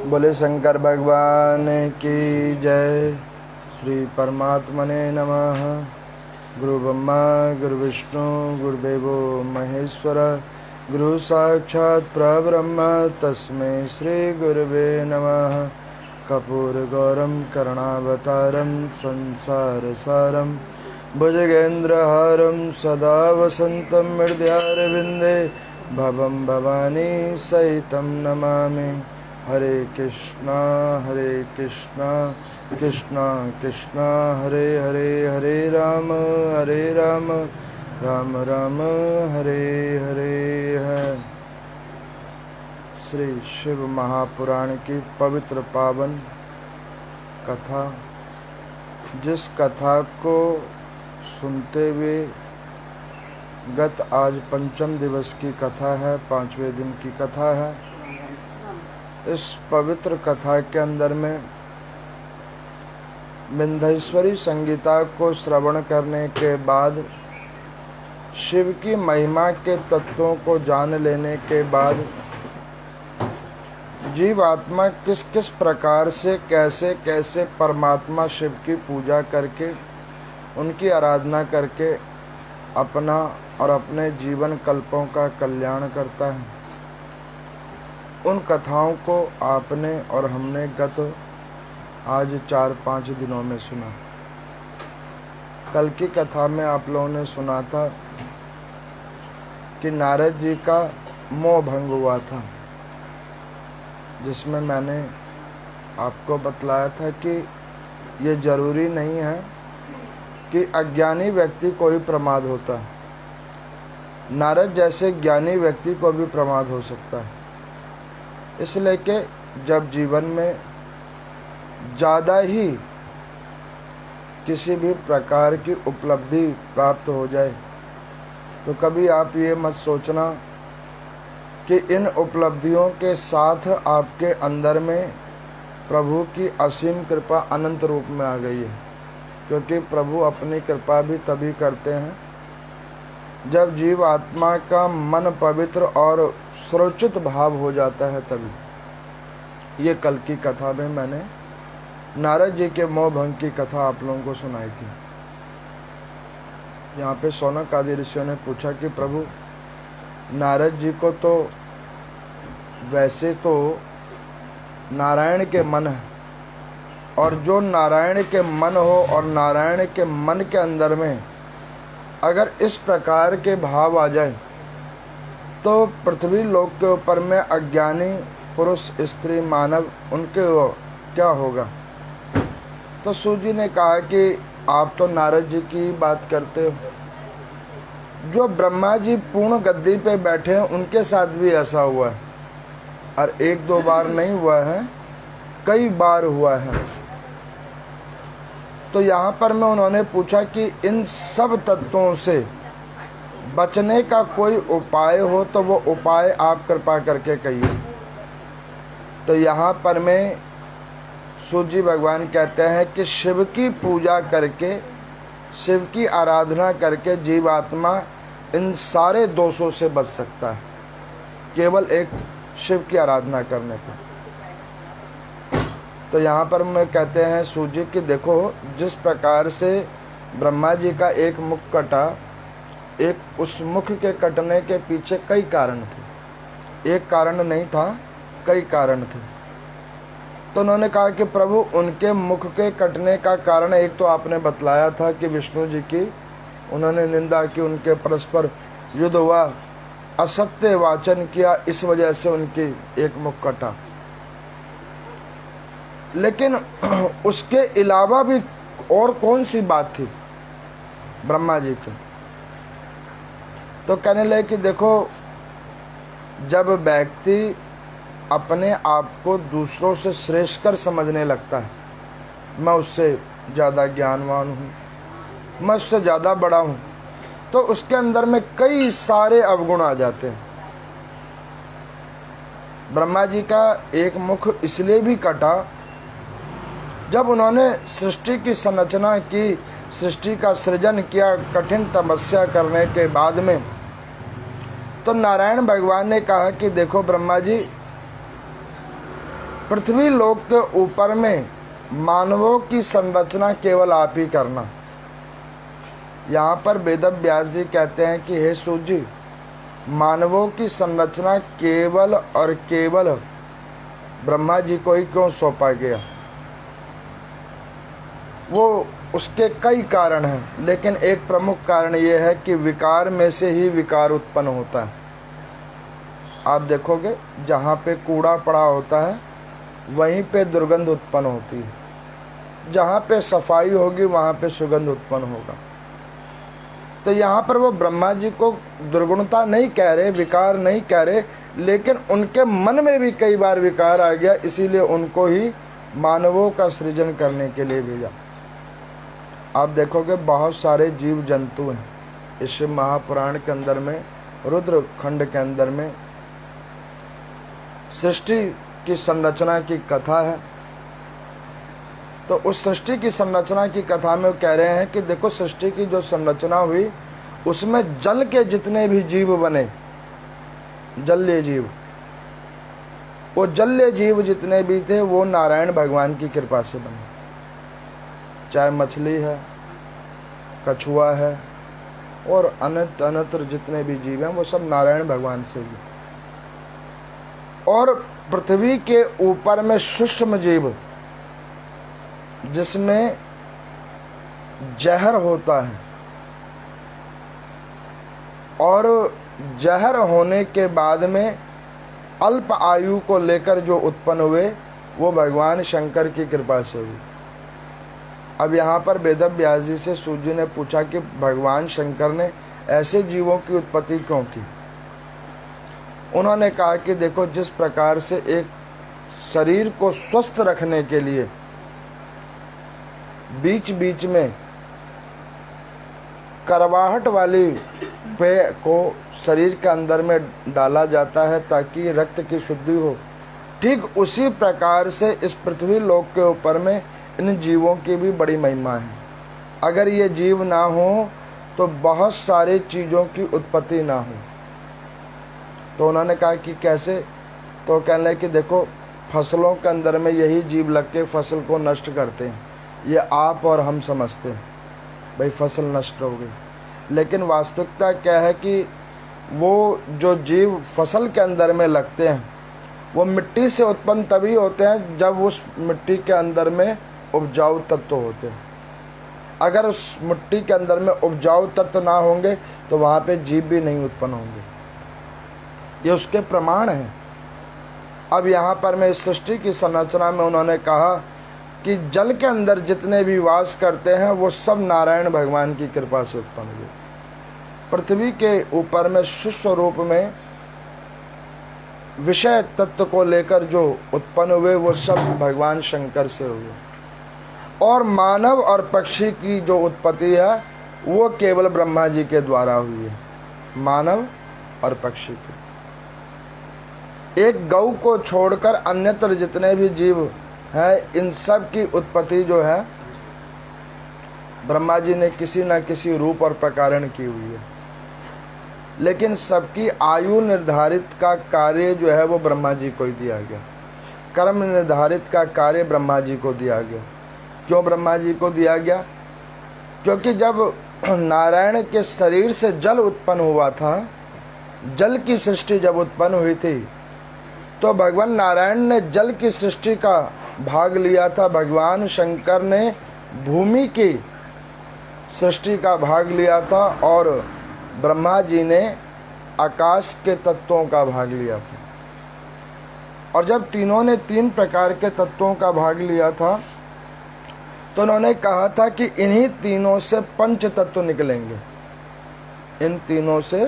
बोले शंकर भगवान की जय। श्री परमात्मने नमः। गुरु ब्रह्मा गुरु विष्णु गुरुदेवो महेश्वर, गुरु साक्षात् परब्रह्म तस्मै श्री गुरुवे नमः। कर्पूरगौरं करुणावतारं संसारसारं भुजगेन्द्रहारं सदा वसन्तं हृदयारविन्दे भवं भवानी सहितं नमामि। हरे कृष्णा कृष्णा कृष्णा हरे हरे, हरे राम राम राम हरे हरे है। श्री शिव महापुराण की पवित्र पावन कथा, जिस कथा को सुनते हुए गत आज पंचम दिवस की कथा है, 5वें दिन की कथा है। इस पवित्र कथा के अंदर में विंध्येश्वरी संगीता को श्रवण करने के बाद, शिव की महिमा के तत्वों को जान लेने के बाद, जीवात्मा किस किस प्रकार से कैसे कैसे परमात्मा शिव की पूजा करके, उनकी आराधना करके अपना और अपने जीवन कल्पों का कल्याण करता है, उन कथाओं को आपने और हमने गत आज 4-5 दिनों में सुना। कल की कथा में आप लोगों ने सुना था कि नारद जी का मोह भंग हुआ था, जिसमें मैंने आपको बतलाया था कि ये जरूरी नहीं है कि अज्ञानी व्यक्ति को ही प्रमाद होता है। नारद जैसे ज्ञानी व्यक्ति को भी प्रमाद हो सकता है। इसलिए कि जब जीवन में ज़्यादा ही किसी भी प्रकार की उपलब्धि प्राप्त हो जाए, तो कभी आप ये मत सोचना कि इन उपलब्धियों के साथ आपके अंदर में प्रभु की असीम कृपा अनंत रूप में आ गई है, क्योंकि प्रभु अपनी कृपा भी तभी करते हैं जब जीव आत्मा का मन पवित्र और सुरक्षित भाव हो जाता है। तभी ये कल की कथा में मैंने नारद जी के मोह भंग की कथा आप लोगों को सुनाई थी। यहाँ पे शौनक आदि ऋषियों ने पूछा कि प्रभु, नारद जी को तो वैसे तो नारायण के मन है, और जो नारायण के मन हो और नारायण के मन के अंदर में अगर इस प्रकार के भाव आ जाए, तो पृथ्वी लोक के ऊपर में अज्ञानी पुरुष स्त्री मानव उनके क्या होगा। तो सूजी ने कहा कि आप तो नारद जी की बात करते हो, जो ब्रह्मा जी पूर्ण गद्दी पे बैठे हैं उनके साथ भी ऐसा हुआ है, और 1-2 बार नहीं हुआ है, कई बार हुआ है। तो यहाँ पर में उन्होंने पूछा कि इन सब तत्वों से बचने का कोई उपाय हो तो वो उपाय आप कृपा करके कहिए। तो यहाँ पर में सूर्य भगवान कहते हैं कि शिव की पूजा करके, शिव की आराधना करके जीवात्मा इन सारे दोषों से बच सकता है, केवल एक शिव की आराधना करने पर। तो यहाँ पर मैं कहते हैं सूर्य कि देखो, जिस प्रकार से ब्रह्मा जी का एक मुख कटा, एक उस मुख के कटने के पीछे कई कारण थे, एक कारण नहीं था, कई कारण थे। तो उन्होंने कहा कि प्रभु, उनके मुख के कटने का कारण एक तो आपने बतलाया था कि विष्णु जी की उन्होंने निंदा की, उनके परस्पर युद्ध हुआ, असत्य वाचन किया, इस वजह से उनकी एक मुख कटा। लेकिन उसके अलावा भी और कौन सी बात थी ब्रह्मा जी की। तो कहने लगे कि देखो, जब व्यक्ति अपने आप को दूसरों से श्रेष्ठ कर समझने लगता है, मैं उससे ज़्यादा ज्ञानवान हूँ, मैं उससे ज़्यादा बड़ा हूँ, तो उसके अंदर में कई सारे अवगुण आ जाते हैं। ब्रह्मा जी का एक मुख इसलिए भी कटा, जब उन्होंने सृष्टि की संरचना की, सृष्टि का सृजन किया, कठिन तपस्या करने के बाद में, तो नारायण भगवान ने कहा कि देखो ब्रह्मा जी, पृथ्वी लोक के ऊपर में मानवों की संरचना केवल आप ही करना। यहाँ पर वेद व्यास जी कहते हैं कि हे सूत जी, मानवों की संरचना केवल और केवल ब्रह्मा जी को ही क्यों सौंपा गया? वो उसके कई कारण हैं, लेकिन एक प्रमुख कारण ये है कि विकार में से ही विकार उत्पन्न होता है। आप देखोगे जहाँ पे कूड़ा पड़ा होता है वहीं पे दुर्गंध उत्पन्न होती है, जहाँ पे सफाई होगी वहाँ पे सुगंध उत्पन्न होगा। तो यहाँ पर वो ब्रह्मा जी को दुर्गुणता नहीं कह रहे, विकार नहीं कह रहे, लेकिन उनके मन में भी कई बार विकार आ गया, इसीलिए उनको ही मानवों का सृजन करने के लिए भेजा। आप देखोगे बहुत सारे जीव जंतु हैं इस महापुराण के अंदर में, रुद्र खंड के अंदर में सृष्टि की संरचना की कथा है। तो उस सृष्टि की संरचना की कथा में वो कह रहे हैं कि देखो सृष्टि की जो संरचना हुई उसमें जल के जितने भी जीव बने, जलीय जीव, वो जलीय जीव जितने भी थे वो नारायण भगवान की कृपा से बने। चाहे मछली है, कछुआ है और अनंत जितने भी जीव हैं वो सब नारायण भगवान से ही। और पृथ्वी के ऊपर में सूक्ष्म जीव जिसमें जहर होता है, और जहर होने के बाद में अल्प आयु को लेकर जो उत्पन्न हुए वो भगवान शंकर की कृपा से हुई। अब यहाँ पर वेद व्यास जी से सूत जी ने पूछा कि भगवान शंकर ने ऐसे जीवों की उत्पत्ति क्यों की? उन्होंने कहा कि देखो जिस प्रकार से एक शरीर को स्वस्थ रखने के लिए बीच बीच में करवाहट वाली पेय को शरीर के अंदर में डाला जाता है ताकि रक्त की शुद्धि हो, ठीक उसी प्रकार से इस पृथ्वी लोक के ऊपर में इन जीवों की भी बड़ी महिमा है। अगर ये जीव ना हो तो बहुत सारी चीज़ों की उत्पत्ति ना हो। तो उन्होंने कहा कि कैसे? तो कहने लगे कि देखो फसलों के अंदर में यही जीव लग के फसल को नष्ट करते हैं। ये आप और हम समझते हैं भाई फसल नष्ट हो गई, लेकिन वास्तविकता क्या है कि वो जो जीव फसल के अंदर में लगते हैं वो मिट्टी से उत्पन्न तभी होते हैं जब उस मिट्टी के अंदर में उपजाऊ तत्व होते हैं। अगर उस मिट्टी के अंदर में उपजाऊ तत्व ना होंगे तो वहाँ पे जीव भी नहीं उत्पन्न होंगे, ये उसके प्रमाण हैं। अब यहाँ पर मैं इस सृष्टि की संरचना में उन्होंने कहा कि जल के अंदर जितने भी वास करते हैं वो सब नारायण भगवान की कृपा से उत्पन्न हुए। पृथ्वी के ऊपर में सूक्ष्म रूप में विषय तत्व को लेकर जो उत्पन्न हुए वो सब भगवान शंकर से हुए, और मानव और पक्षी की जो उत्पत्ति है वो केवल ब्रह्मा जी के द्वारा हुई है। मानव और पक्षी की, एक गौ को छोड़कर अन्यत्र जितने भी जीव हैं इन सब की उत्पत्ति जो है ब्रह्मा जी ने किसी न किसी रूप और प्रकारण की हुई है, लेकिन सबकी आयु निर्धारित का कार्य जो है वो ब्रह्मा जी को ही दिया गया। कर्म निर्धारित का कार्य ब्रह्मा जी को दिया गया। क्यों ब्रह्मा जी को दिया गया? क्योंकि जब नारायण के शरीर से जल उत्पन्न हुआ था, जल की सृष्टि जब उत्पन्न हुई थी तो भगवान नारायण ने जल की सृष्टि का भाग लिया था, भगवान शंकर ने भूमि की सृष्टि का भाग लिया था, और ब्रह्मा जी ने आकाश के तत्वों का भाग लिया था। और जब तीनों ने तीन प्रकार के तत्वों का भाग लिया था तो उन्होंने कहा था कि इन्हीं तीनों से पंच तत्व निकलेंगे, इन तीनों से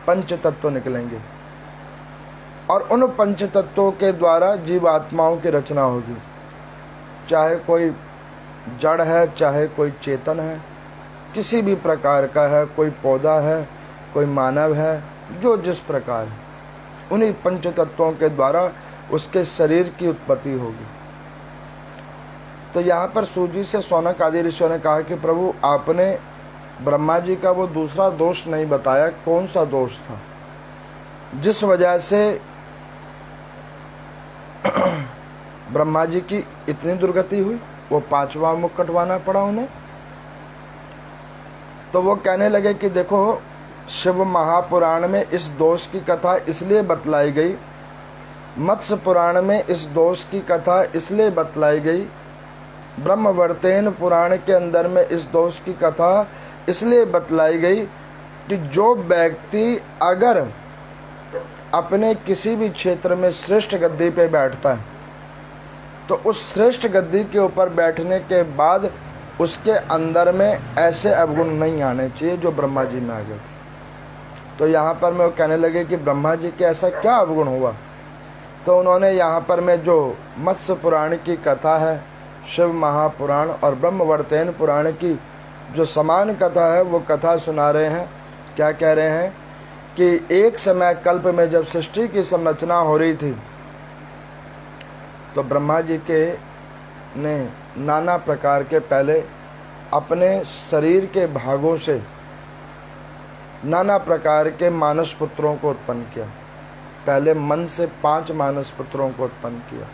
पंच तत्व निकलेंगे, और उन पंच तत्वों के द्वारा जीवात्माओं की रचना होगी। चाहे कोई जड़ है, चाहे कोई चेतन है, किसी भी प्रकार का है, कोई पौधा है, कोई मानव है, जो जिस प्रकार है, उन्हीं पंच तत्वों के द्वारा उसके शरीर की उत्पत्ति होगी। तो यहाँ पर सूजी से सौनक आदि ऋषियों ने कहा कि प्रभु आपने ब्रह्मा जी का वो दूसरा दोष नहीं बताया, कौन सा दोष था जिस वजह से ब्रह्मा जी की इतनी दुर्गति हुई, वो 5वां मुख कटवाना पड़ा उन्हें। तो वो कहने लगे कि देखो, शिव महापुराण में इस दोष की कथा इसलिए बतलाई गई, मत्स्य पुराण में इस दोष की कथा इसलिए बतलाई गई, ब्रह्मवर्तेन पुराण के अंदर में इस दोष की कथा इसलिए बतलाई गई कि जो व्यक्ति अगर अपने किसी भी क्षेत्र में श्रेष्ठ गद्दी पे बैठता है तो उस श्रेष्ठ गद्दी के ऊपर बैठने के बाद उसके अंदर में ऐसे अवगुण नहीं आने चाहिए जो ब्रह्मा जी में आ गए थे। तो यहाँ पर मैं वो कहने लगे कि ब्रह्मा जी के ऐसा क्या अवगुण हुआ। तो उन्होंने यहाँ पर में जो मत्स्य पुराण की कथा है, शिव महापुराण और ब्रह्मवर्तेन पुराण की जो समान कथा है, वो कथा सुना रहे हैं। क्या कह रहे हैं कि एक समय कल्प में जब सृष्टि की संरचना हो रही थी तो ब्रह्मा जी के ने नाना प्रकार के पहले अपने शरीर के भागों से नाना प्रकार के मानस पुत्रों को उत्पन्न किया। पहले मन से 5 मानस पुत्रों को उत्पन्न किया।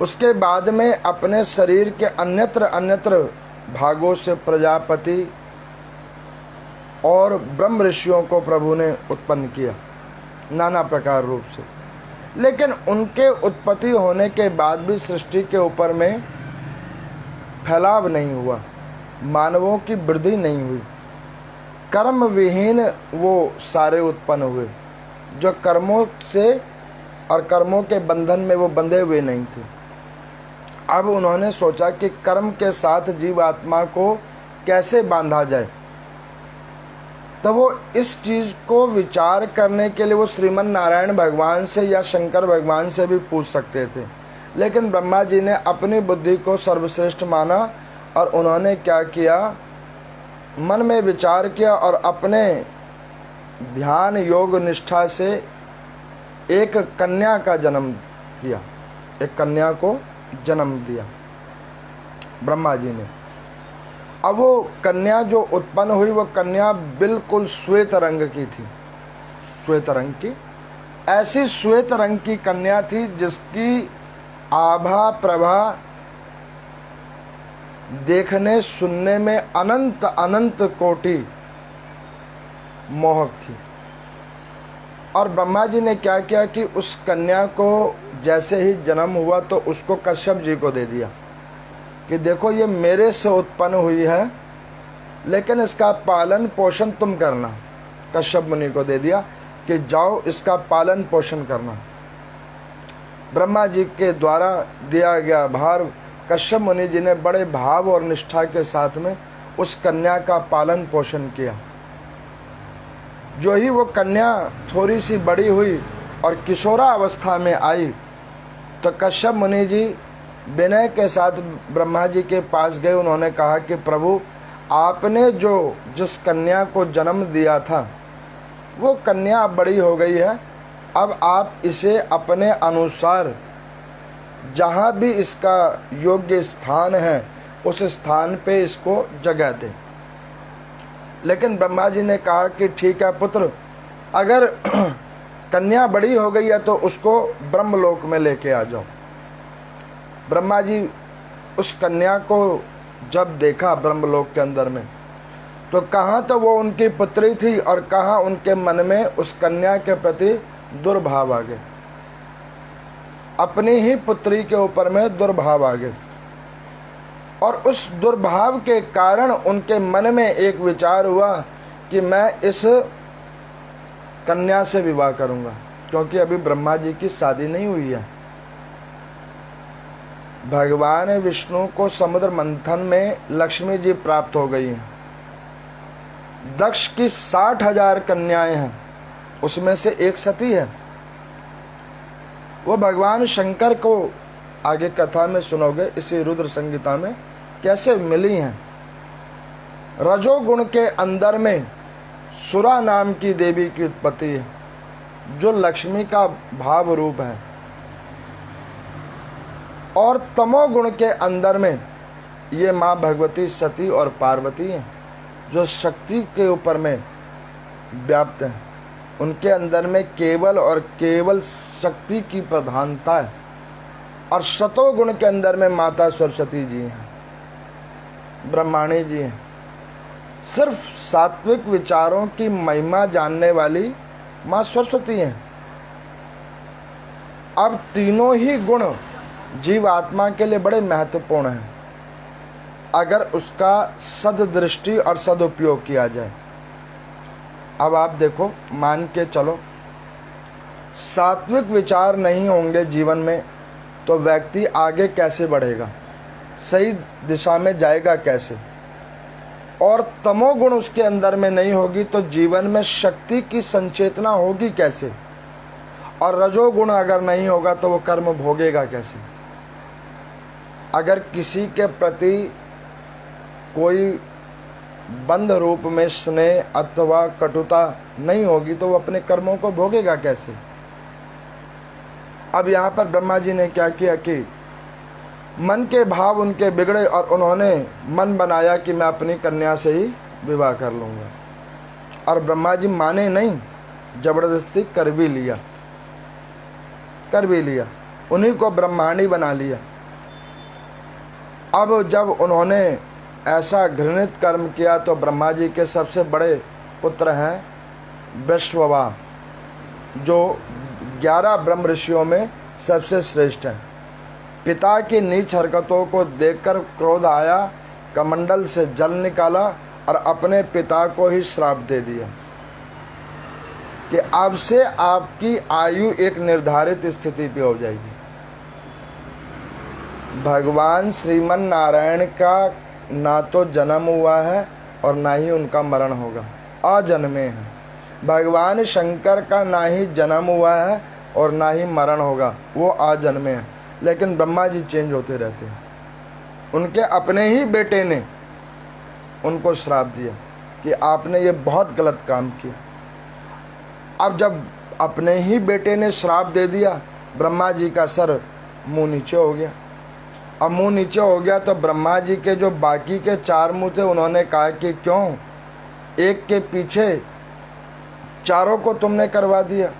उसके बाद में अपने शरीर के अन्यत्र अन्यत्र भागों से प्रजापति और ब्रह्म ऋषियों को प्रभु ने उत्पन्न किया नाना प्रकार रूप से। लेकिन उनके उत्पत्ति होने के बाद भी सृष्टि के ऊपर में फैलाव नहीं हुआ, मानवों की वृद्धि नहीं हुई। कर्म विहीन वो सारे उत्पन्न हुए जो कर्मों से और कर्मों के बंधन में वो बंधे हुए नहीं थे। अब उन्होंने सोचा कि कर्म के साथ जीवात्मा को कैसे बांधा जाए। तो वो इस चीज को विचार करने के लिए वो श्रीमन नारायण भगवान से या शंकर भगवान से भी पूछ सकते थे, लेकिन ब्रह्मा जी ने अपनी बुद्धि को सर्वश्रेष्ठ माना और उन्होंने क्या किया, मन में विचार किया और अपने ध्यान योग निष्ठा से एक कन्या का जन्म किया, एक कन्या को जन्म दिया ब्रह्मा जी ने। अब वो कन्या जो उत्पन्न हुई वो कन्या बिल्कुल श्वेत रंग की थी, श्वेत रंग की, ऐसी श्वेत रंग की कन्या थी जिसकी आभा प्रभा देखने सुनने में अनंत अनंत कोटि मोहक थी। और ब्रह्मा जी ने क्या किया कि उस कन्या को जैसे ही जन्म हुआ तो उसको कश्यप जी को दे दिया कि देखो ये मेरे से उत्पन्न हुई है, लेकिन इसका पालन पोषण तुम करना। कश्यप मुनि को दे दिया कि जाओ इसका पालन पोषण करना। ब्रह्मा जी के द्वारा दिया गया भार कश्यप मुनि जी ने बड़े भाव और निष्ठा के साथ में उस कन्या का पालन पोषण किया। जो ही वो कन्या थोड़ी सी बड़ी हुई और किशोरा अवस्था में आई तो कश्यप मुनि जी विनय के साथ ब्रह्मा जी के पास गए। उन्होंने कहा कि प्रभु, आपने जो जिस कन्या को जन्म दिया था वो कन्या बड़ी हो गई है, अब आप इसे अपने अनुसार जहाँ भी इसका योग्य स्थान है उस स्थान पे इसको जगह दें। लेकिन ब्रह्मा जी ने कहा कि ठीक है पुत्र, अगर कन्या बड़ी हो गई है तो उसको ब्रह्मलोक में लेके आ जाओ। ब्रह्मा जी उस कन्या को जब देखा ब्रह्मलोक के अंदर में तो कहाँ तो वो उनकी पुत्री थी और कहाँ उनके मन में उस कन्या के प्रति दुर्भाव आ गए, अपनी ही पुत्री के ऊपर में दुर्भाव आ गए। और उस दुर्भाव के कारण उनके मन में एक विचार हुआ कि मैं इस कन्या से विवाह करूंगा, क्योंकि अभी ब्रह्मा जी की शादी नहीं हुई है। भगवान विष्णु को समुद्र मंथन में लक्ष्मी जी प्राप्त हो गई हैं। दक्ष की 60,000 कन्याएं हैं, उसमें से एक सती है। वो भगवान शंकर को आगे कथा में सुनोगे, इसी रुद्र संगीता में कैसे मिली हैं। रजोगुण के अंदर में सुरा नाम की देवी की उत्पत्ति है जो लक्ष्मी का भाव रूप है, और तमोगुण के अंदर में ये माँ भगवती सती और पार्वती हैं जो शक्ति के ऊपर में व्याप्त हैं। उनके अंदर में केवल और केवल शक्ति की प्रधानता है, और सतोगुण के अंदर में माता सरस्वती जी हैं, ब्रह्माणी जी हैं। सिर्फ सात्विक विचारों की महिमा जानने वाली माँ सरस्वती हैं। अब तीनों ही गुण जीव आत्मा के लिए बड़े महत्वपूर्ण हैं अगर उसका सददृष्टि और सदुपयोग किया जाए। अब आप देखो, मान के चलो सात्विक विचार नहीं होंगे जीवन में तो व्यक्ति आगे कैसे बढ़ेगा, सही दिशा में जाएगा कैसे? और तमोगुण उसके अंदर में नहीं होगी तो जीवन में शक्ति की संचेतना होगी कैसे? और रजोगुण अगर नहीं होगा तो वो कर्म भोगेगा कैसे? अगर किसी के प्रति कोई बंध रूप में स्नेह अथवा कटुता नहीं होगी तो वो अपने कर्मों को भोगेगा कैसे? अब यहाँ पर ब्रह्मा जी ने क्या किया कि मन के भाव उनके बिगड़े और उन्होंने मन बनाया कि मैं अपनी कन्या से ही विवाह कर लूँगा। और ब्रह्मा जी माने नहीं, जबरदस्ती कर भी लिया, उन्हीं को ब्रह्माणी बना लिया। अब जब उन्होंने ऐसा घृणित कर्म किया तो ब्रह्मा जी के सबसे बड़े पुत्र हैं वैश्रवा, जो 11 ब्रह्म ऋषियों में सबसे श्रेष्ठ हैं। पिता की नीच हरकतों को देखकर क्रोध आया, कमंडल से जल निकाला और अपने पिता को ही श्राप दे दिया कि अब से आपकी आयु एक निर्धारित स्थिति पे हो जाएगी। भगवान श्रीमन नारायण का ना तो जन्म हुआ है और ना ही उनका मरण होगा, अजन्मे हैं। भगवान शंकर का ना ही जन्म हुआ है और ना ही मरण होगा, वो अजन्मे हैं। लेकिन ब्रह्मा जी चेंज होते रहते हैं। उनके अपने ही बेटे ने उनको श्राप दिया कि आपने ये बहुत गलत काम किया। अब जब अपने ही बेटे ने श्राप दे दिया, ब्रह्मा जी का सर मुंह नीचे हो गया। अब मुंह नीचे हो गया तो ब्रह्मा जी के जो बाकी के 4 मुंह थे उन्होंने कहा कि क्यों एक के पीछे चारों को तुमने करवा दिया।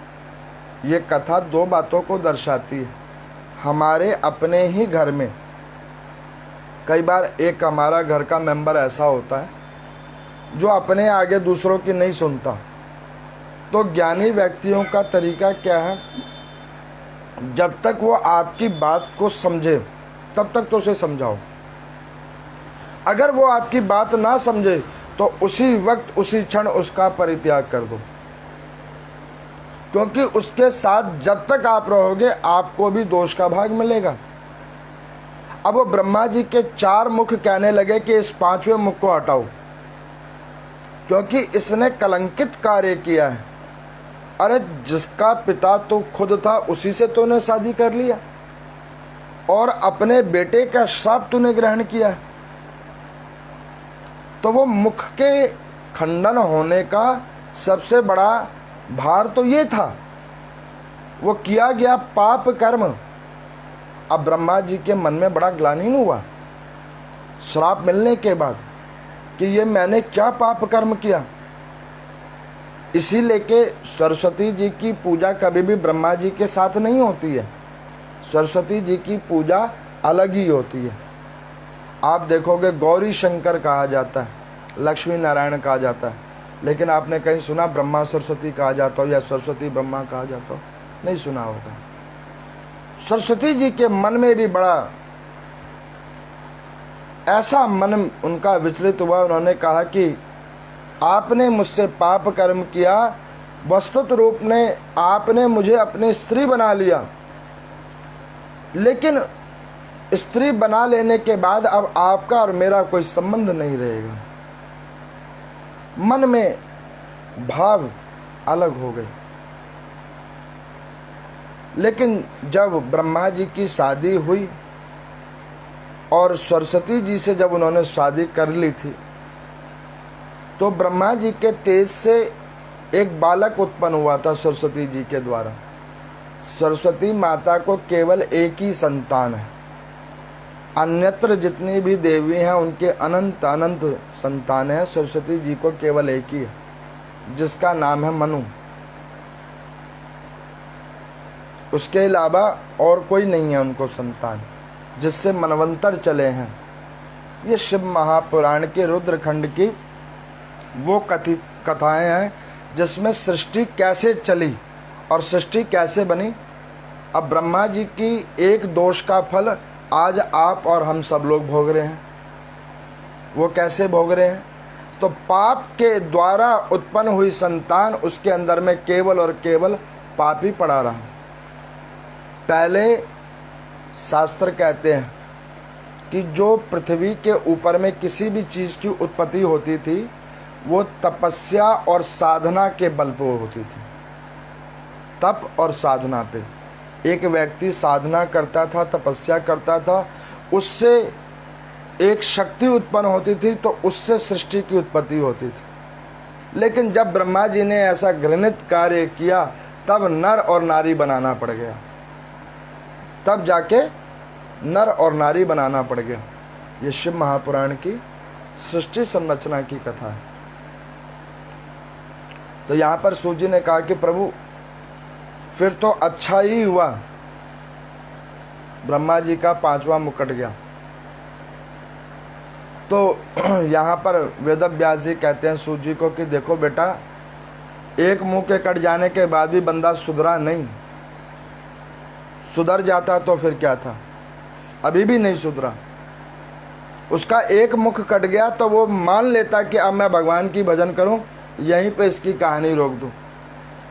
ये कथा 2 बातों को दर्शाती है। हमारे अपने ही घर में कई बार एक हमारा घर का मेंबर ऐसा होता है जो अपने आगे दूसरों की नहीं सुनता। तो ज्ञानी व्यक्तियों का तरीका क्या है, जब तक वो आपकी बात को समझे तब तक तो उसे समझाओ। अगर वो आपकी बात ना समझे तो उसी वक्त उसी क्षण उसका परित्याग कर दो, क्योंकि उसके साथ जब तक आप रहोगे आपको भी दोष का भाग मिलेगा। अब वो ब्रह्मा जी के 4 मुख कहने लगे कि इस 5वें मुख को हटाओ, क्योंकि इसने कलंकित कार्य किया है। अरे जिसका पिता तो खुद था उसी से तूने शादी कर लिया और अपने बेटे का श्राप तूने ग्रहण किया। तो वो मुख के खंडन होने का सबसे बड़ा भार तो ये था, वो किया गया पाप कर्म। अब ब्रह्मा जी के मन में बड़ा ग्लानि हुआ श्राप मिलने के बाद कि ये मैंने क्या पाप कर्म किया। इसीलिए के सरस्वती जी की पूजा कभी भी ब्रह्मा जी के साथ नहीं होती है। सरस्वती जी की पूजा अलग ही होती है। आप देखोगे गौरी शंकर कहा जाता है, लक्ष्मी नारायण कहा जाता है, लेकिन आपने कहीं सुना ब्रह्मा सरस्वती कहा जाता हो या सरस्वती ब्रह्मा कहा जाता हो? नहीं सुना होगा। सरस्वती जी के मन में भी बड़ा ऐसा मन उनका विचलित हुआ। उन्होंने कहा कि आपने मुझसे पाप कर्म किया, वस्तुत रूप में आपने मुझे अपनी स्त्री बना लिया, लेकिन स्त्री बना लेने के बाद अब आपका और मेरा कोई संबंध नहीं रहेगा। मन में भाव अलग हो गए। लेकिन जब ब्रह्मा जी की शादी हुई और सरस्वती जी से जब उन्होंने शादी कर ली थी तो ब्रह्मा जी के तेज से एक बालक उत्पन्न हुआ था सरस्वती जी के द्वारा। सरस्वती माता को केवल एक ही संतान है, अन्यत्र जितनी भी देवी हैं उनके अनंत अनंत संतान हैं। सरस्वती जी को केवल एक ही है जिसका नाम है मनु। उसके अलावा और कोई नहीं है उनको संतान, जिससे मनवंतर चले हैं। ये शिव महापुराण के रुद्रखंड की वो कथित कथाएं हैं जिसमें सृष्टि कैसे चली और सृष्टि कैसे बनी। अब ब्रह्मा जी की एक दोष का फल आज आप और हम सब लोग भोग रहे हैं। वो कैसे भोग रहे हैं? तो पाप के द्वारा उत्पन्न हुई संतान उसके अंदर में केवल और केवल पाप ही पड़ा रहा। पहले शास्त्र कहते हैं कि जो पृथ्वी के ऊपर में किसी भी चीज़ की उत्पत्ति होती थी वो तपस्या और साधना के बल पर होती थी। तप और साधना पे एक व्यक्ति साधना करता था, तपस्या करता था, उससे एक शक्ति उत्पन्न होती थी, तो उससे सृष्टि की उत्पत्ति होती थी। लेकिन जब ब्रह्मा जी ने ऐसा घृणित कार्य किया तब नर और नारी बनाना पड़ गया, तब जाके नर और नारी बनाना पड़ गया। ये शिव महापुराण की सृष्टि संरचना की कथा है। तो यहाँ पर सूजी ने कहा कि प्रभु फिर तो अच्छा ही हुआ, ब्रह्मा जी का 5वां मुख कट गया। तो यहाँ पर वेदव्यास जी कहते हैं सूजी को कि देखो बेटा, एक मुंह के कट जाने के बाद भी बंदा सुधरा नहीं। सुधर जाता तो फिर क्या था, अभी भी नहीं सुधरा। उसका एक मुख कट गया तो वो मान लेता कि अब मैं भगवान की भजन करूं, यहीं पे इसकी कहानी रोक दूं,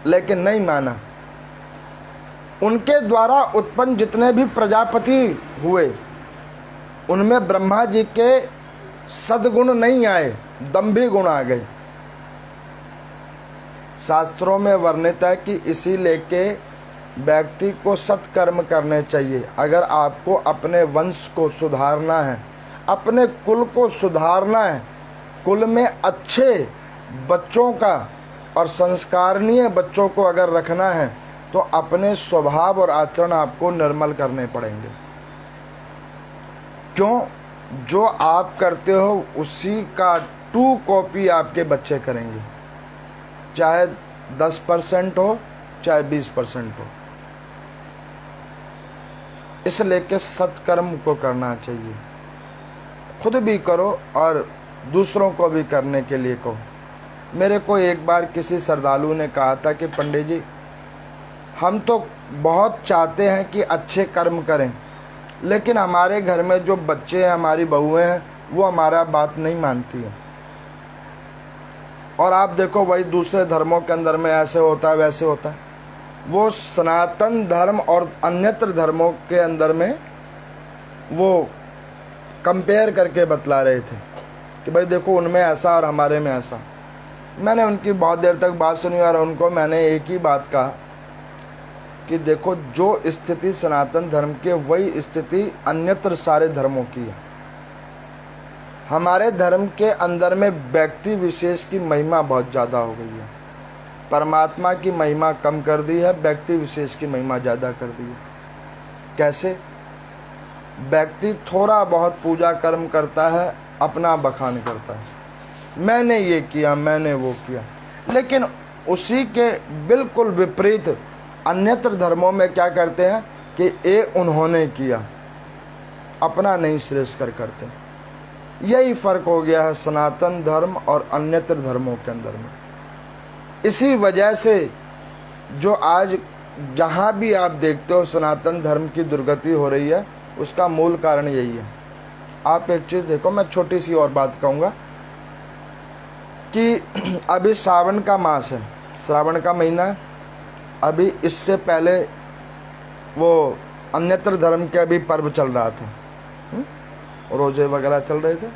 लेकिन नहीं माना। उनके द्वारा उत्पन्न जितने भी प्रजापति हुए उनमें ब्रह्मा जी के सद्गुण नहीं आए, दंभी गुण आ गए। शास्त्रों में वर्णित है कि इसी लेके व्यक्ति को सत्कर्म करने चाहिए। अगर आपको अपने वंश को सुधारना है, अपने कुल को सुधारना है, कुल में अच्छे बच्चों का और संस्कारणीय बच्चों को अगर रखना है तो अपने स्वभाव और आचरण आपको निर्मल करने पड़ेंगे। क्यों? जो आप करते हो उसी का 2 कॉपी आपके बच्चे करेंगे, चाहे 10% हो चाहे 20% हो। इसलिए के सत्कर्म को करना चाहिए, खुद भी करो और दूसरों को भी करने के लिए कहो। मेरे को एक बार किसी श्रद्धालु ने कहा था कि पंडित जी, हम तो बहुत चाहते हैं कि अच्छे कर्म करें, लेकिन हमारे घर में जो बच्चे हैं, हमारी बहुएं हैं, वो हमारा बात नहीं मानती हैं। और आप देखो भाई, दूसरे धर्मों के अंदर में ऐसे होता है वैसे होता है। वो सनातन धर्म और अन्यत्र धर्मों के अंदर में वो कंपेयर करके बतला रहे थे कि भाई देखो उनमें ऐसा और हमारे में ऐसा। मैंने उनकी बहुत देर तक बात सुनी और उनको मैंने एक ही बात कहा कि देखो, जो स्थिति सनातन धर्म की वही स्थिति अन्यत्र सारे धर्मों की है। हमारे धर्म के अंदर में व्यक्ति विशेष की महिमा बहुत ज़्यादा हो गई है, परमात्मा की महिमा कम कर दी है, व्यक्ति विशेष की महिमा ज़्यादा कर दी है। कैसे? व्यक्ति थोड़ा बहुत पूजा कर्म करता है, अपना बखान करता है, मैंने ये किया, मैंने वो किया। लेकिन उसी के बिल्कुल विपरीत अन्यत्र धर्मों में क्या करते हैं कि ये उन्होंने किया, अपना नहीं श्रेष्ठ कर करते। यही फर्क हो गया है सनातन धर्म और अन्यत्र धर्मों के अंदर में। इसी वजह से जो आज जहाँ भी आप देखते हो सनातन धर्म की दुर्गति हो रही है, उसका मूल कारण यही है। आप एक चीज़ देखो, मैं छोटी सी और बात कहूँगा कि अभी सावन का मास है, श्रावण का महीना है। अभी इससे पहले वो अन्यत्र धर्म के अभी पर्व चल रहा था, रोजे वगैरह चल रहे थे।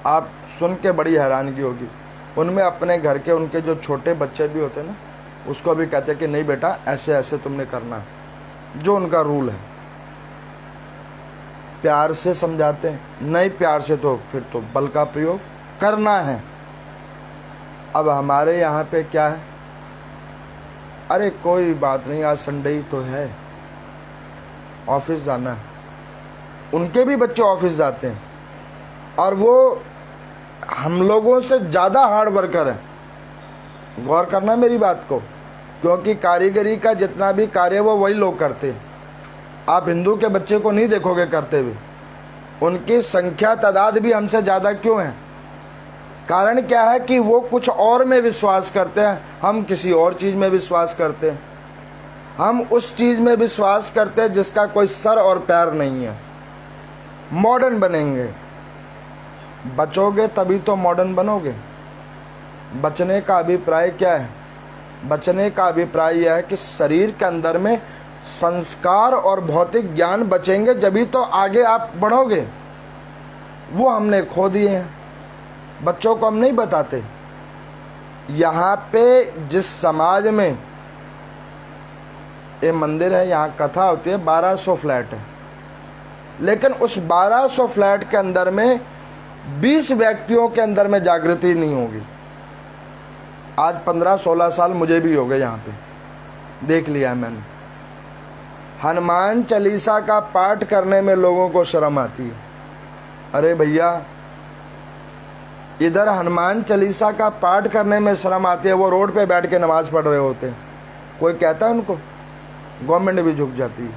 आप सुन के बड़ी हैरानगी होगी, उनमें अपने घर के उनके जो छोटे बच्चे भी होते हैं ना, उसको भी कहते हैं कि नहीं बेटा ऐसे ऐसे तुमने करना है, जो उनका रूल है। प्यार से समझाते हैं, नहीं प्यार से तो फिर तो बल का प्रयोग करना है। अब हमारे यहाँ पे क्या है, अरे कोई बात नहीं, आज संडे ही तो है, ऑफिस जाना है। उनके भी बच्चे ऑफिस जाते हैं और वो हम लोगों से ज़्यादा हार्ड वर्कर है। गौर करना मेरी बात को। क्योंकि कारीगरी का जितना भी कार्य वो वही लोग करते हैं। आप हिंदू के बच्चे को नहीं देखोगे करते हुए। उनकी संख्या तादाद भी हमसे ज़्यादा क्यों है? कारण क्या है कि वो कुछ और में विश्वास करते हैं, हम किसी और चीज़ में विश्वास करते हैं। हम उस चीज़ में विश्वास करते हैं जिसका कोई सर और पैर नहीं है। मॉडर्न बनेंगे, बचोगे तभी तो मॉडर्न बनोगे। बचने का अभिप्राय क्या है? बचने का अभिप्राय यह है कि शरीर के अंदर में संस्कार और भौतिक ज्ञान बचेंगे, जभी तो आगे आप बढ़ोगे। वो हमने खो दिए हैं, बच्चों को हम नहीं बताते। यहाँ पे जिस समाज में ये मंदिर है, यहाँ कथा होती है, 1200 फ्लैट है, लेकिन उस 1200 फ्लैट के अंदर में 20 व्यक्तियों के अंदर में जागृति नहीं होगी। आज 15-16 साल मुझे भी हो गए, यहाँ पे देख लिया है मैंने। हनुमान चालीसा का पाठ करने में लोगों को शर्म आती है। अरे भैया, इधर हनुमान चालीसा का पाठ करने में शर्म आती है, वो रोड पे बैठ के नमाज पढ़ रहे होते हैं। कोई कहता है उनको? गवर्नमेंट भी झुक जाती है।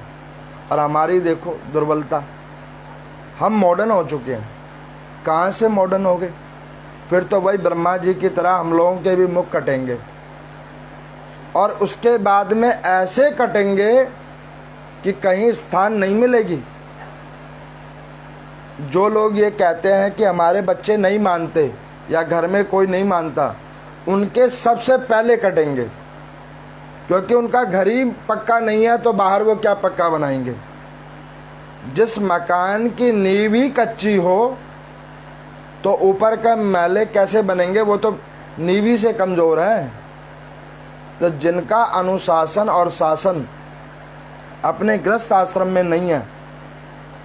और हमारी देखो दुर्बलता, हम मॉडर्न हो चुके हैं। कहाँ से मॉडर्न हो गए? फिर तो वही ब्रह्मा जी की तरह हम लोगों के भी मुख कटेंगे, और उसके बाद में ऐसे कटेंगे कि कहीं स्थान नहीं मिलेगी। जो लोग ये कहते हैं कि हमारे बच्चे नहीं मानते या घर में कोई नहीं मानता, उनके सबसे पहले कटेंगे, क्योंकि उनका घर ही पक्का नहीं है तो बाहर वो क्या पक्का बनाएंगे। जिस मकान की नींव ही कच्ची हो तो ऊपर का महले कैसे बनेंगे? वो तो नींव ही से कमज़ोर है। तो जिनका अनुशासन और शासन अपने गृहस्थ आश्रम में नहीं है,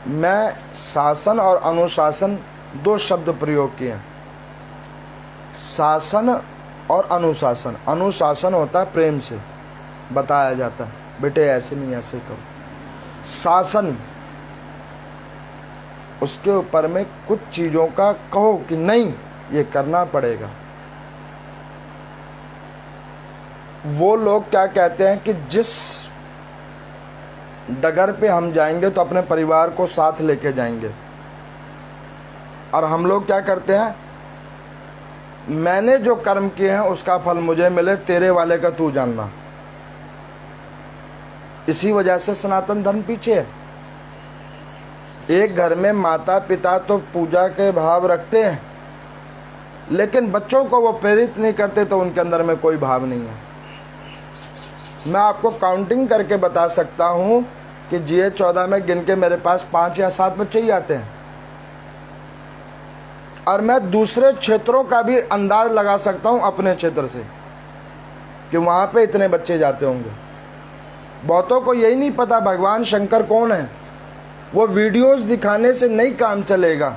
मैं शासन और अनुशासन 2 शब्द प्रयोग किए हैं। शासन और अनुशासन। अनुशासन होता है प्रेम से बताया जाता है, बेटे ऐसे नहीं ऐसे करो। शासन, उसके ऊपर में कुछ चीज़ों का कहो कि नहीं ये करना पड़ेगा। वो लोग क्या कहते हैं कि जिस डगर पे हम जाएंगे तो अपने परिवार को साथ लेके जाएंगे, और हम लोग क्या करते हैं, मैंने जो कर्म किए हैं उसका फल मुझे मिले, तेरे वाले का तू जानना। इसी वजह से सनातन धर्म पीछे है। एक घर में माता पिता तो पूजा के भाव रखते हैं, लेकिन बच्चों को वो प्रेरित नहीं करते, तो उनके अंदर में कोई भाव नहीं है। मैं आपको काउंटिंग करके बता सकता हूँ कि GH14 में गिन के मेरे पास 5 या 7 बच्चे ही आते हैं, और मैं दूसरे क्षेत्रों का भी अंदाज लगा सकता हूँ अपने क्षेत्र से कि वहाँ पे इतने बच्चे जाते होंगे। बहुतों को यही नहीं पता भगवान शंकर कौन है। वो वीडियोस दिखाने से नहीं काम चलेगा,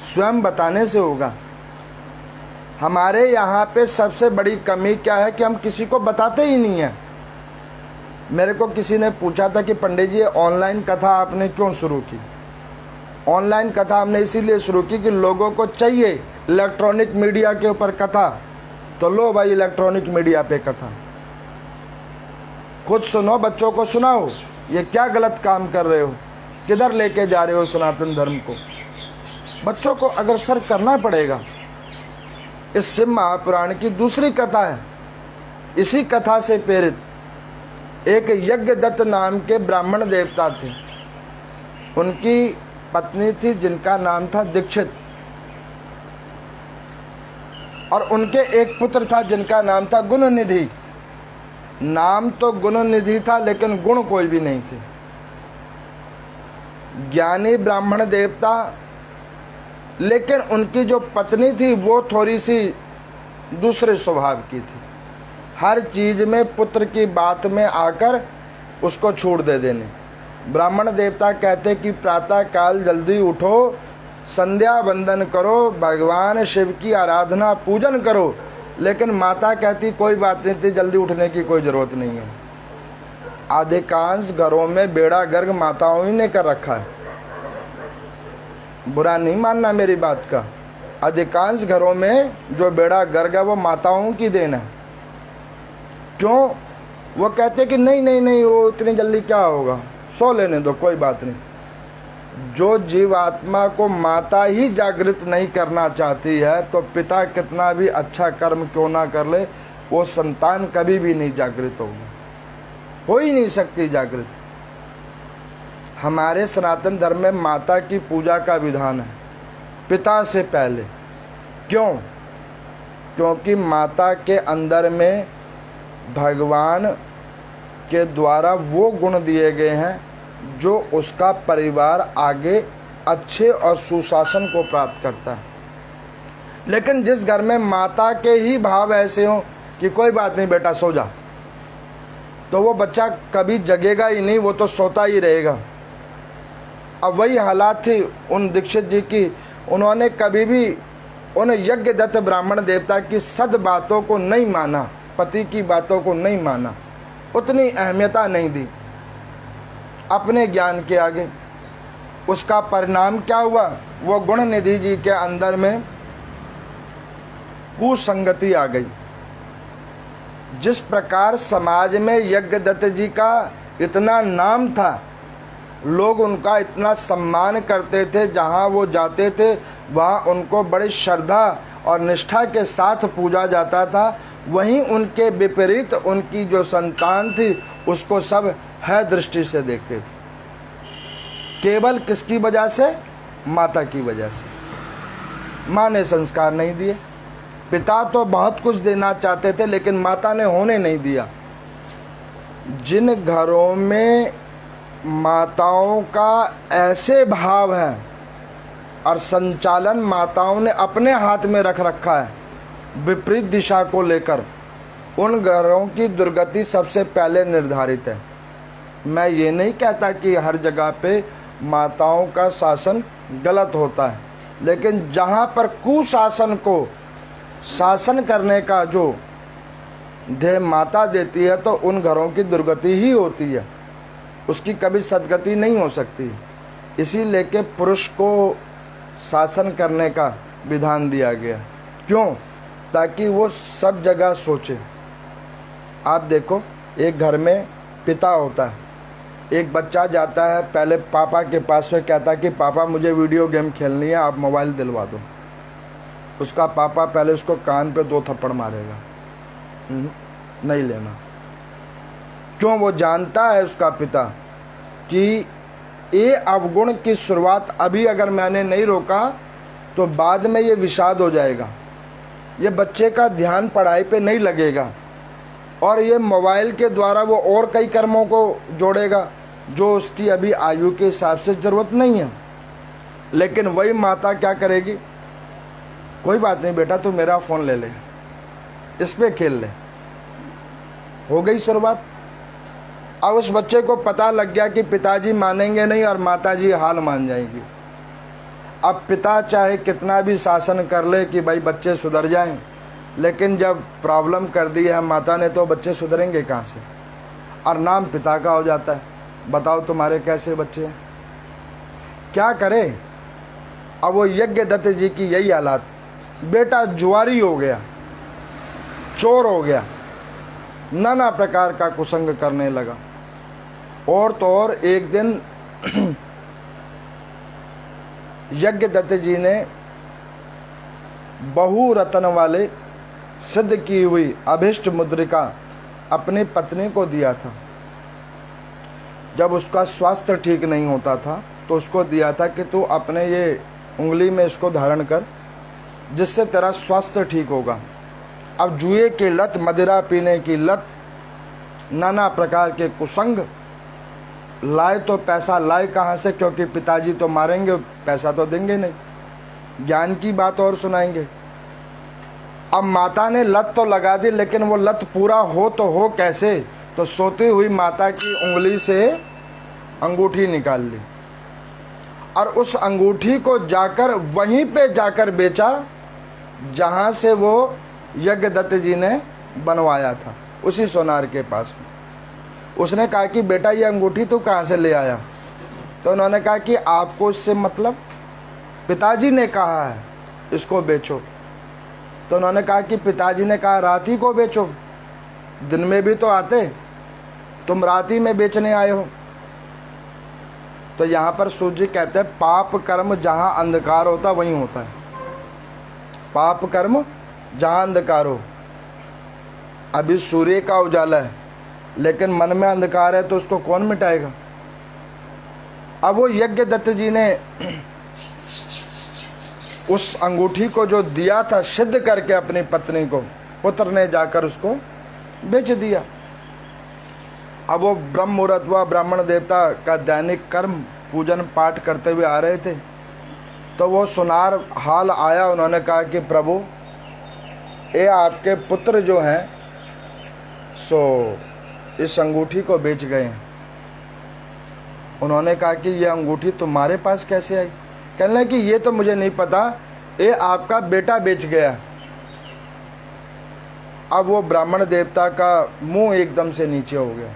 स्वयं बताने से होगा। हमारे यहाँ पे सबसे बड़ी कमी क्या है कि हम किसी को बताते ही नहीं हैं। मेरे को किसी ने पूछा था कि पंडित जी ऑनलाइन कथा आपने क्यों शुरू की? ऑनलाइन कथा हमने इसीलिए शुरू की कि लोगों को चाहिए इलेक्ट्रॉनिक मीडिया के ऊपर कथा, तो लो भाई इलेक्ट्रॉनिक मीडिया पे कथा। खुद सुनो, बच्चों को सुनाओ, ये क्या गलत काम कर रहे हो, किधर लेके जा रहे हो सनातन धर्म को। बच्चों को अग्रसर करना पड़ेगा। इस शिव महापुराण की दूसरी कथा है। इसी कथा से प्रेरित एक यज्ञदत्त नाम के ब्राह्मण देवता थे। उनकी पत्नी थी जिनका नाम था दीक्षित, और उनके एक पुत्र था जिनका नाम था गुणनिधि। नाम तो गुणनिधि था लेकिन गुण कोई भी नहीं थे। ज्ञानी ब्राह्मण देवता, लेकिन उनकी जो पत्नी थी वो थोड़ी सी दूसरे स्वभाव की थी। हर चीज़ में पुत्र की बात में आकर उसको छूट दे देने। ब्राह्मण देवता कहते कि प्रातः काल जल्दी उठो, संध्या वंदन करो, भगवान शिव की आराधना पूजन करो, लेकिन माता कहती कोई बात नहीं थी, जल्दी उठने की कोई ज़रूरत नहीं है। अधिकांश घरों में बेड़ा गर्क माताओं ही ने कर रखा है। बुरा नहीं मानना मेरी बात का, अधिकांश घरों में जो बेड़ा गर्क है वो माताओं की देन है। क्यों? वो कहते कि नहीं नहीं नहीं, वो इतनी जल्दी क्या होगा, सो लेने दो, कोई बात नहीं। जो जीवात्मा को माता ही जागृत नहीं करना चाहती है, तो पिता कितना भी अच्छा कर्म क्यों ना कर ले, वो संतान कभी भी नहीं जागृत होगी, हो ही नहीं सकती जागृत। हमारे सनातन धर्म में माता की पूजा का विधान है पिता से पहले। क्यों? क्योंकि माता के अंदर में भगवान के द्वारा वो गुण दिए गए हैं जो उसका परिवार आगे अच्छे और सुशासन को प्राप्त करता है। लेकिन जिस घर में माता के ही भाव ऐसे हों कि कोई बात नहीं बेटा सो जा, तो वो बच्चा कभी जगेगा ही नहीं, वो तो सोता ही रहेगा। अब वही हालात थी उन दीक्षित जी की। उन्होंने कभी भी उन यज्ञदत्त ब्राह्मण देवता की सद बातों को नहीं माना, पति की बातों को नहीं माना, उतनी अहमियता नहीं दी अपने ज्ञान के आगे। उसका परिणाम क्या हुआ? वो गुण निधि जी के अंदर में कुसंगति आ गई। जिस प्रकार समाज में यज्ञदत्त जी का इतना नाम था, लोग उनका इतना सम्मान करते थे, जहाँ वो जाते थे वहाँ उनको बड़ी श्रद्धा और निष्ठा के साथ पूजा जाता था, वहीं उनके विपरीत उनकी जो संतान थी उसको सब है दृष्टि से देखते थे। केवल किसकी वजह से? माता की वजह से। माँ ने संस्कार नहीं दिए। पिता तो बहुत कुछ देना चाहते थे, लेकिन माता ने होने नहीं दिया। जिन घरों में माताओं का ऐसे भाव है और संचालन माताओं ने अपने हाथ में रख रखा है विपरीत दिशा को लेकर, उन घरों की दुर्गति सबसे पहले निर्धारित है। मैं ये नहीं कहता कि हर जगह पे माताओं का शासन गलत होता है, लेकिन जहाँ पर कुशासन को शासन करने का जो ध्येय माता देती है, तो उन घरों की दुर्गति ही होती है, उसकी कभी सदगति नहीं हो सकती। इसी लेके पुरुष को शासन करने का विधान दिया गया। क्यों? ताकि वो सब जगह सोचे। आप देखो, एक घर में पिता होता है, एक बच्चा जाता है पहले पापा के पास में, कहता है कि पापा मुझे वीडियो गेम खेलनी है, आप मोबाइल दिलवा दो। उसका पापा पहले उसको कान पे 2 थप्पड़ मारेगा, नहीं लेना। क्यों? वो जानता है उसका पिता कि ये अवगुण की शुरुआत अभी अगर मैंने नहीं रोका तो बाद में ये विषाद हो जाएगा, ये बच्चे का ध्यान पढ़ाई पे नहीं लगेगा, और ये मोबाइल के द्वारा वो और कई कर्मों को जोड़ेगा जो उसकी अभी आयु के हिसाब से ज़रूरत नहीं है। लेकिन वही माता क्या करेगी? कोई बात नहीं बेटा, तू मेरा फ़ोन ले ले, इस पे खेल ले। हो गई शुरुआत। अब उस बच्चे को पता लग गया कि पिताजी मानेंगे नहीं और माताजी हाल मान जाएंगी। अब पिता चाहे कितना भी शासन कर ले कि भाई बच्चे सुधर जाएं, लेकिन जब प्रॉब्लम कर दी है माता ने, तो बच्चे सुधरेंगे कहाँ से? और नाम पिता का हो जाता है। बताओ तुम्हारे कैसे बच्चे हैं, क्या करे? अब वो यज्ञदत्त जी की यही हालात। बेटा जुआरी हो गया, चोर हो गया, नाना प्रकार का कुसंग करने लगा। और तो और एक दिन यज्ञदत्त जी ने बहु रत्न वाले सिद्ध की हुई अभिष्ट मुद्रिका अपनी पत्नी को दिया था। जब उसका स्वास्थ्य ठीक नहीं होता था तो उसको दिया था कि तू अपने ये उंगली में इसको धारण कर, जिससे तेरा स्वास्थ्य ठीक होगा। अब जुए की लत, मदिरा पीने की लत, नाना प्रकार के कुसंग, लाए तो पैसा लाए कहाँ से? क्योंकि पिताजी तो मारेंगे, पैसा तो देंगे नहीं, ज्ञान की बात और सुनाएंगे। अब माता ने लत तो लगा दी, लेकिन वो लत पूरा हो तो हो कैसे? तो सोती हुई माता की उंगली से अंगूठी निकाल ली और उस अंगूठी को जाकर वहीं पे जाकर बेचा जहाँ से वो यज्ञदत्त जी ने बनवाया था, उसी सोनार के पास में। उसने कहा कि बेटा ये अंगूठी तू कहाँ से ले आया? तो उन्होंने कहा कि आपको इससे मतलब? पिताजी ने कहा है इसको बेचो। तो उन्होंने कहा कि पिताजी ने कहा रात ही को बेचो, दिन में भी तो आते। तुम राती में बेचने आए हो। तो यहाँ पर सूर्य जी कहते हैं पाप कर्म जहाँ अंधकार होता वहीं होता है। पाप कर्म जहाँ अंधकार हो। अभी सूर्य का उजाला है लेकिन मन में अंधकार है तो उसको कौन मिटाएगा। अब वो यज्ञदत्त जी ने उस अंगूठी को जो दिया था सिद्ध करके अपनी पत्नी को, पुत्र ने जाकर उसको बेच दिया। अब वो ब्रह्म मुहूर्त हुआ, ब्राह्मण देवता का दैनिक कर्म पूजन पाठ करते हुए आ रहे थे तो वो सुनार हाल आया। उन्होंने कहा कि प्रभु ये आपके पुत्र जो हैं सो इस अंगूठी को बेच गए हैं। उन्होंने कहा कि ये अंगूठी तुम्हारे पास कैसे आई। कहने लगे कि ये तो मुझे नहीं पता, ये आपका बेटा बेच गया। अब वो ब्राह्मण देवता का मुंह एकदम से नीचे हो गया।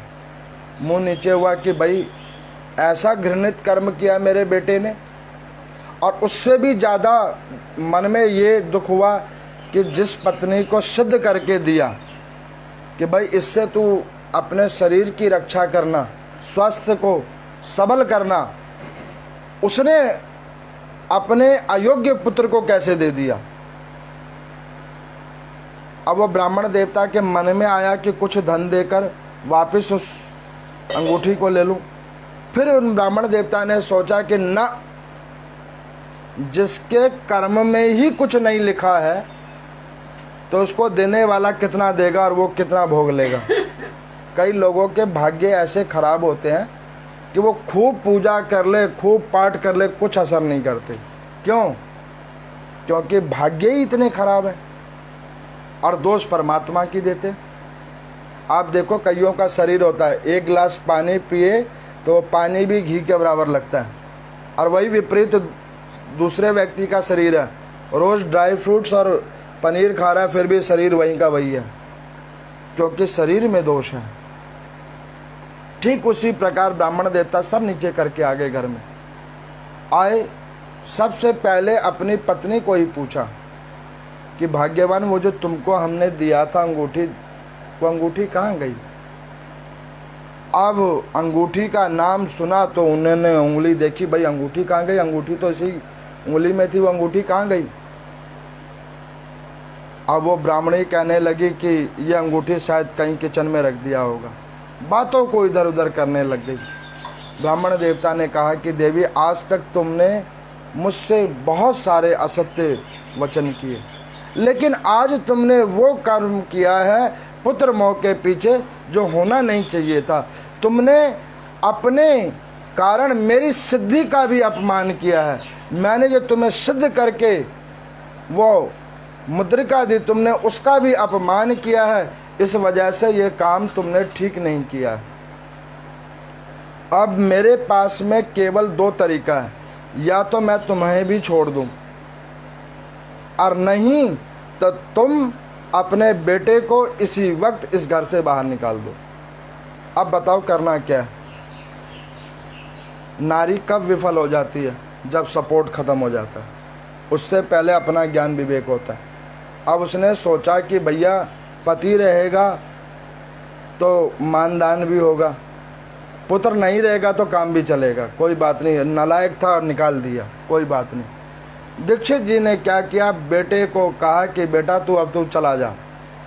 मुंह नीचे हुआ कि भाई ऐसा घृणित कर्म किया मेरे बेटे ने। और उससे भी ज़्यादा मन में ये दुख हुआ कि जिस पत्नी को सिद्ध करके दिया कि भाई इससे तू अपने शरीर की रक्षा करना, स्वास्थ्य को सबल करना, उसने अपने अयोग्य पुत्र को कैसे दे दिया। अब वो ब्राह्मण देवता के मन में आया कि कुछ धन देकर वापस उस अंगूठी को ले लूं। फिर उन ब्राह्मण देवता ने सोचा कि ना, जिसके कर्म में ही कुछ नहीं लिखा है तो उसको देने वाला कितना देगा और वो कितना भोग लेगा। कई लोगों के भाग्य ऐसे खराब होते हैं कि वो खूब पूजा कर ले, खूब पाठ कर ले, कुछ असर नहीं करते। क्यों? क्योंकि भाग्य ही इतने खराब हैं और दोष परमात्मा की देते। आप देखो कईयों का शरीर होता है, एक गिलास पानी पिए तो पानी भी घी के बराबर लगता है, और वही विपरीत दूसरे व्यक्ति का शरीर है, रोज़ ड्राई फ्रूट्स और पनीर खा रहा है फिर भी शरीर वहीं का वही है, क्योंकि शरीर में दोष है। ठीक उसी प्रकार ब्राह्मण देवता सब नीचे करके आगे घर में आए। सबसे पहले अपनी पत्नी को ही पूछा कि भाग्यवान वो जो तुमको हमने दिया था अंगूठी, वो अंगूठी कहाँ गई। अब अंगूठी का नाम सुना तो उन्होंने उंगली देखी, भाई अंगूठी कहाँ गई, अंगूठी तो इसी उंगली में थी, वो अंगूठी कहाँ गई। अब वो ब्राह्मणी कहने लगी कि ये अंगूठी शायद कहीं किचन में रख दिया होगा। बातों को इधर उधर करने लग गई। ब्राह्मण देवता ने कहा कि देवी आज तक तुमने मुझसे बहुत सारे असत्य वचन किए, लेकिन आज तुमने वो कर्म किया है पुत्र मोह के पीछे जो होना नहीं चाहिए था। तुमने अपने कारण मेरी सिद्धि का भी अपमान किया है। मैंने जो तुम्हें सिद्ध करके वो मुद्रिका दी, तुमने उसका भी अपमान किया है। इस वजह से ये काम तुमने ठीक नहीं किया। अब मेरे पास में केवल दो तरीका है, या तो मैं तुम्हें भी छोड़ दूं और नहीं तो तुम अपने बेटे को इसी वक्त इस घर से बाहर निकाल दो। अब बताओ करना क्या है। नारी कब विफल हो जाती है? जब सपोर्ट ख़त्म हो जाता है। उससे पहले अपना ज्ञान विवेक होता है। अब उसने सोचा कि भैया पति रहेगा तो मानदान भी होगा, पुत्र नहीं रहेगा तो काम भी चलेगा, कोई बात नहीं। नालायक था और निकाल दिया, कोई बात नहीं। दीक्षित जी ने क्या किया, बेटे को कहा कि बेटा अब तू चला जा,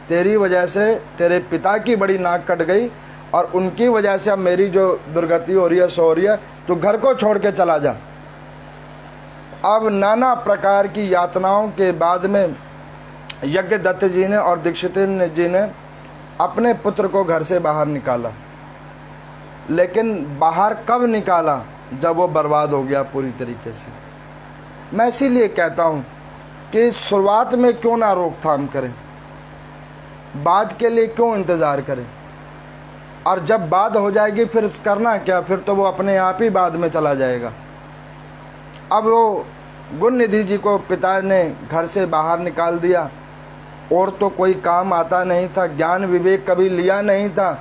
तेरी वजह से तेरे पिता की बड़ी नाक कट गई और उनकी वजह से अब मेरी जो दुर्गति हो रही है सो हो रही है, तू घर को छोड़ के चला जा। अब नाना प्रकार की यातनाओं के बाद में यज्ञदत्त जी ने और दीक्षित जी ने अपने पुत्र को घर से बाहर निकाला। लेकिन बाहर कब निकाला? जब वो बर्बाद हो गया पूरी तरीके से। मैं इसीलिए कहता हूँ कि शुरुआत में क्यों ना रोकथाम करें, बाद के लिए क्यों इंतज़ार करें, और जब बाद हो जाएगी फिर करना क्या, फिर तो वो अपने आप ही बाद में चला जाएगा। अब वो गुणनिधि जी को पिता ने घर से बाहर निकाल दिया, और तो कोई काम आता नहीं था, ज्ञान विवेक कभी लिया नहीं था।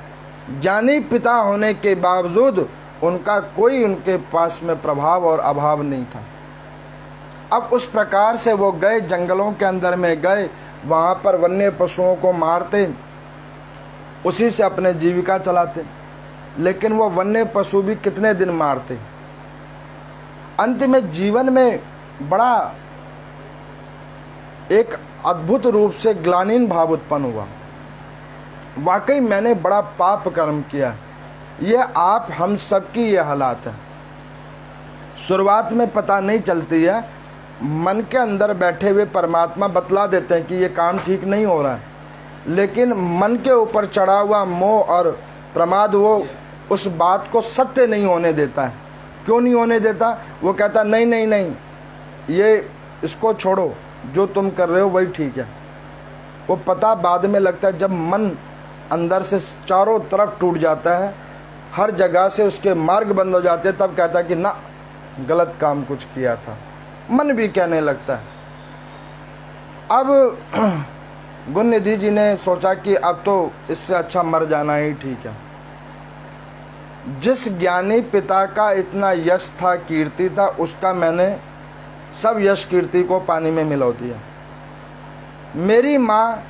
ज्ञानी पिता होने के बावजूद उनका कोई उनके पास में प्रभाव और अभाव नहीं था। अब उस प्रकार से वो गए, जंगलों के अंदर में गए, वहाँ पर वन्य पशुओं को मारते, उसी से अपने जीविका चलाते। लेकिन वो वन्य पशु भी कितने दिन मारते। अंत में जीवन में बड़ा एक अद्भुत रूप से ग्लानिन भाव उत्पन्न हुआ। वाकई मैंने बड़ा पाप कर्म किया। ये आप हम सबकी ये हालात है। शुरुआत में पता नहीं चलती है, मन के अंदर बैठे हुए परमात्मा बतला देते हैं कि ये काम ठीक नहीं हो रहा है, लेकिन मन के ऊपर चढ़ा हुआ मोह और प्रमाद वो उस बात को सत्य नहीं होने देता है। क्यों नहीं होने देता? वो कहता नहीं नहीं नहीं, ये इसको छोड़ो, जो तुम कर रहे हो वही ठीक है। वो पता बाद में लगता है, जब मन अंदर से चारों तरफ टूट जाता है, हर जगह से उसके मार्ग बंद हो जाते हैं, तब कहता है कि ना, गलत काम कुछ किया था। मन भी कहने लगता है। अब गुण निधि जी ने सोचा कि अब तो इससे अच्छा मर जाना ही ठीक है। जिस ज्ञानी पिता का इतना यश था, कीर्ति था, उसका मैंने सब यश कीर्ति को पानी में मिला दिया। मेरी माँ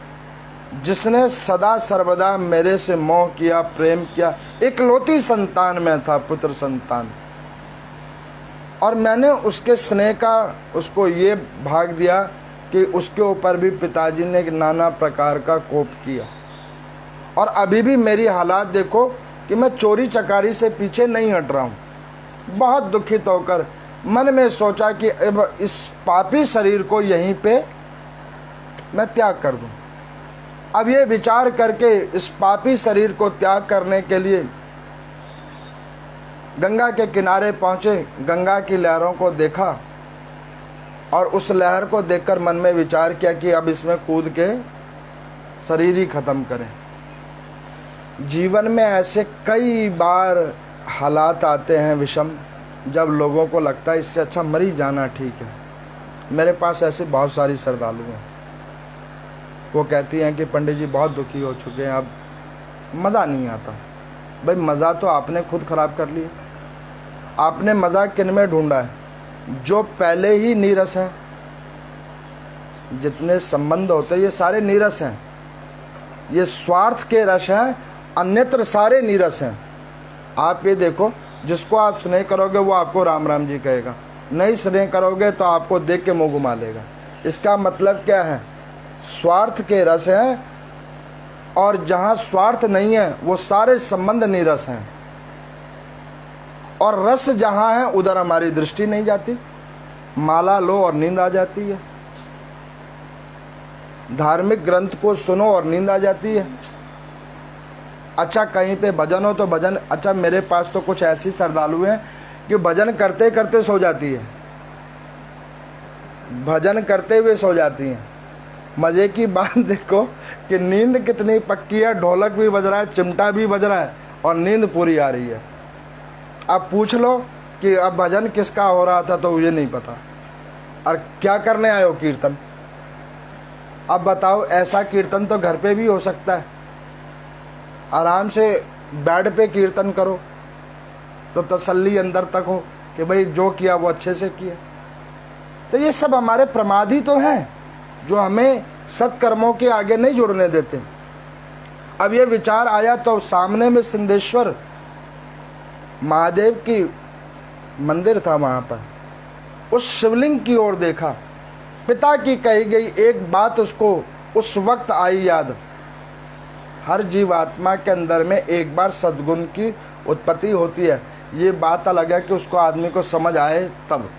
जिसने सदा सर्वदा मेरे से मोह किया, प्रेम किया, इकलौती संतान में था, पुत्र संतान, और मैंने उसके स्नेह का उसको ये भाग दिया कि उसके ऊपर भी पिताजी ने नाना प्रकार का कोप किया। और अभी भी मेरी हालात देखो कि मैं चोरी चकारी से पीछे नहीं हट रहा हूँ। बहुत दुखित होकर मन में सोचा कि अब इस पापी शरीर को यहीं पे मैं त्याग कर दूं। अब ये विचार करके इस पापी शरीर को त्याग करने के लिए गंगा के किनारे पहुंचे, गंगा की लहरों को देखा और उस लहर को देखकर मन में विचार किया कि अब इसमें कूद के शरीर ही खत्म करें। जीवन में ऐसे कई बार हालात आते हैं विषम, जब लोगों को लगता है इससे अच्छा मर ही जाना ठीक है। मेरे पास ऐसे बहुत सारी श्रद्धालु हैं, वो कहती हैं कि पंडित जी बहुत दुखी हो चुके हैं, अब मज़ा नहीं आता। भाई मज़ा तो आपने खुद ख़राब कर लिया। आपने मज़ा किन में ढूंढा है? जो पहले ही नीरस हैं। जितने संबंध होते हैं ये सारे नीरस हैं, ये स्वार्थ के रस हैं, अन्यत्र सारे नीरस हैं। आप ये देखो, जिसको आप स्नेह करोगे वो आपको राम राम जी कहेगा, नहीं स्नेह करोगे तो आपको देख के मुँह घुमा लेगा। इसका मतलब क्या है? स्वार्थ के रस हैं, और जहाँ स्वार्थ नहीं है वो सारे संबंध नीरस हैं। और रस जहाँ है उधर हमारी दृष्टि नहीं जाती। माला लो और नींद आ जाती है, धार्मिक ग्रंथ को सुनो और नींद आ जाती है। अच्छा कहीं पे भजन हो तो भजन, अच्छा मेरे पास तो कुछ ऐसी श्रद्धालु हैं कि भजन करते करते सो जाती है, भजन करते हुए सो जाती हैं। मज़े की बात देखो कि नींद कितनी पक्की है, ढोलक भी बज रहा है, चिमटा भी बज रहा है और नींद पूरी आ रही है। अब पूछ लो कि अब भजन किसका हो रहा था, तो मुझे नहीं पता। और क्या करने आए हो? कीर्तन। अब बताओ, ऐसा कीर्तन तो घर पे भी हो सकता है। आराम से बेड पे कीर्तन करो तो तसल्ली अंदर तक हो कि भाई जो किया वो अच्छे से किया। तो ये सब हमारे प्रमाद ही तो हैं जो हमें सत्कर्मों के आगे नहीं जुड़ने देते। अब ये विचार आया तो सामने में सिंधेश्वर महादेव की मंदिर था, वहाँ पर उस शिवलिंग की ओर देखा। पिता की कही गई एक बात उसको उस वक्त आई याद। हर जीवात्मा के अंदर में एक बार सद्गुण की उत्पत्ति होती है, ये बात अलग है कि उसको आदमी को समझ आए तब।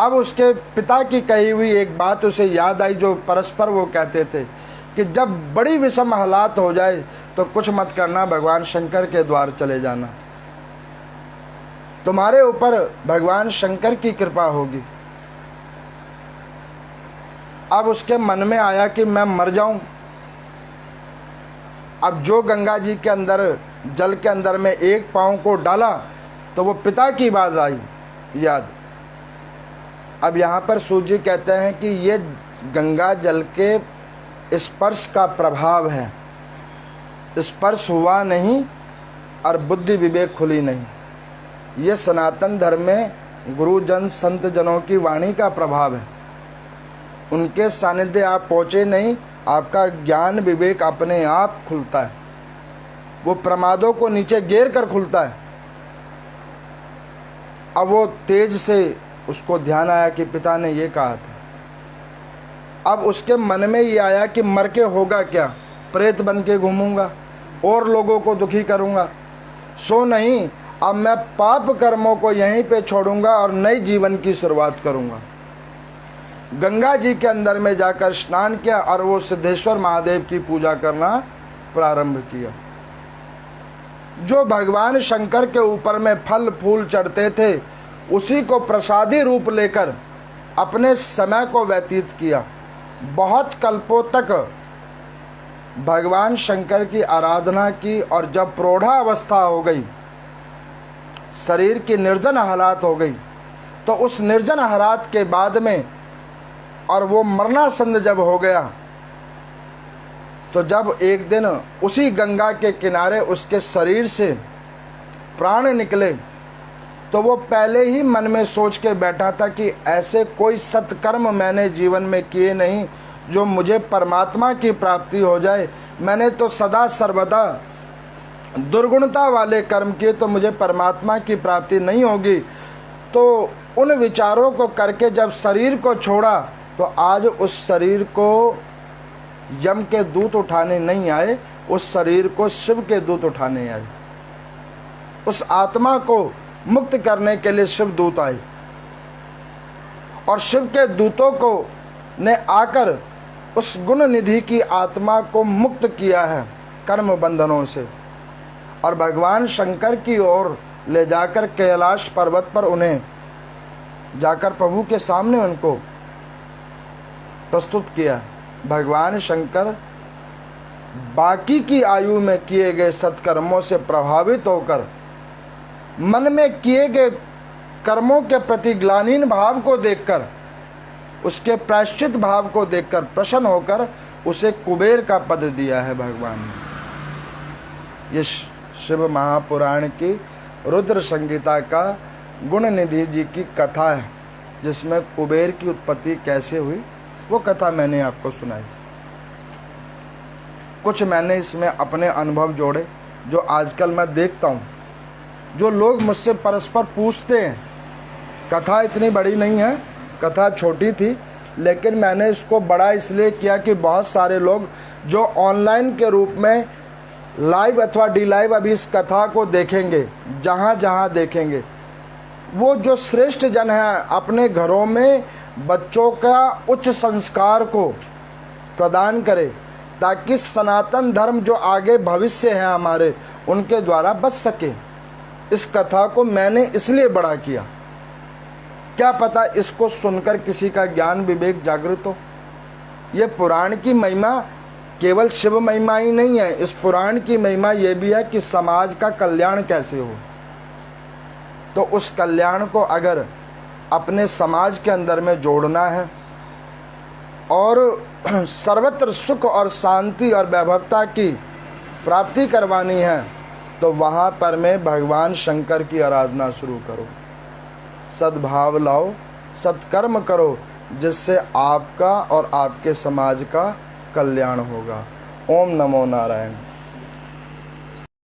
अब उसके पिता की कही हुई एक बात उसे याद आई, जो परस्पर वो कहते थे कि जब बड़ी विषम हालात हो जाए तो कुछ मत करना, भगवान शंकर के द्वार चले जाना, तुम्हारे ऊपर भगवान शंकर की कृपा होगी। अब उसके मन में आया कि मैं मर जाऊं। अब जो गंगा जी के अंदर जल के अंदर में एक पांव को डाला तो वो पिता की बात आई याद। अब यहाँ पर सूर्य जी कहते हैं कि ये गंगा जल के स्पर्श का प्रभाव है, स्पर्श हुआ नहीं और बुद्धि विवेक खुली नहीं। ये सनातन धर्म में गुरुजन संत जनों की वाणी का प्रभाव है। उनके सानिध्य आप पहुँचे नहीं, आपका ज्ञान विवेक अपने आप खुलता है। वो प्रमादों को नीचे गिर कर खुलता है। अब वो तेज से उसको ध्यान आया कि पिता ने ये कहा था। अब उसके मन में ये आया कि मर के होगा क्या, प्रेत बन के घूमूंगा और लोगों को दुखी करूंगा। सो नहीं, अब मैं पाप कर्मों को यहीं पे छोड़ूंगा और नई जीवन की शुरुआत करूंगा। गंगा जी के अंदर में जाकर स्नान किया और वो सिद्धेश्वर महादेव की पूजा करना प्रारंभ किया। जो भगवान शंकर के ऊपर में फल फूल चढ़ते थे उसी को प्रसादी रूप लेकर अपने समय को व्यतीत किया। बहुत कल्पों तक भगवान शंकर की आराधना की और जब प्रौढ़ा अवस्था हो गई, शरीर की निर्जन हालात हो गई, तो उस निर्जन हालात के बाद में और वो मरणासन्न जब हो गया, तो जब एक दिन उसी गंगा के किनारे उसके शरीर से प्राण निकले, तो वो पहले ही मन में सोच के बैठा था कि ऐसे कोई सत्कर्म मैंने जीवन में किए नहीं जो मुझे परमात्मा की प्राप्ति हो जाए। मैंने तो सदा सर्वदा दुर्गुणता वाले कर्म किए, तो मुझे परमात्मा की प्राप्ति नहीं होगी। तो उन विचारों को करके जब शरीर को छोड़ा, तो आज उस शरीर को यम के दूत उठाने नहीं आए, उस शरीर को शिव के दूत उठाने आए। उस आत्मा को मुक्त करने के लिए शिव दूत आए और शिव के दूतों को ने आकर उस गुण निधि की आत्मा को मुक्त किया है कर्म बंधनों से, और भगवान शंकर की ओर ले जाकर कैलाश पर्वत पर उन्हें जाकर प्रभु के सामने उनको प्रस्तुत किया। भगवान शंकर बाकी की आयु में किए गए सत्कर्मों से प्रभावित होकर मन में किए गए कर्मों के प्रति ग्लानिन भाव को देखकर, उसके प्रायश्चित भाव को देखकर प्रसन्न होकर उसे कुबेर का पद दिया है भगवान ने। ये शिव महापुराण की रुद्र संगीता का गुण निधि जी की कथा है, जिसमें कुबेर की उत्पत्ति कैसे हुई वो कथा मैंने आपको सुनाई। कुछ मैंने इसमें अपने अनुभव जोड़े जो आजकल मैं देखता हूँ। जो लोग मुझसे परस्पर पूछते हैं, कथा इतनी बड़ी नहीं है, कथा छोटी थी, लेकिन मैंने इसको बड़ा इसलिए किया कि बहुत सारे लोग जो ऑनलाइन के रूप में लाइव अथवा डी लाइव अभी इस कथा को देखेंगे, जहाँ जहाँ देखेंगे, वो जो श्रेष्ठ जन हैं अपने घरों में बच्चों का उच्च संस्कार को प्रदान करे, ताकि सनातन धर्म जो आगे भविष्य है हमारे, उनके द्वारा बच सके। इस कथा को मैंने इसलिए बड़ा किया, क्या पता इसको सुनकर किसी का ज्ञान विवेक जागृत हो। ये पुराण की महिमा केवल शिव महिमा ही नहीं है, इस पुराण की महिमा ये भी है कि समाज का कल्याण कैसे हो। तो उस कल्याण को अगर अपने समाज के अंदर में जोड़ना है और सर्वत्र सुख और शांति और वैभवता की प्राप्ति करवानी है, तो वहाँ पर में भगवान शंकर की आराधना शुरू करो, सद्भाव लाओ, सत्कर्म करो, जिससे आपका और आपके समाज का कल्याण होगा। ओम नमो नारायण।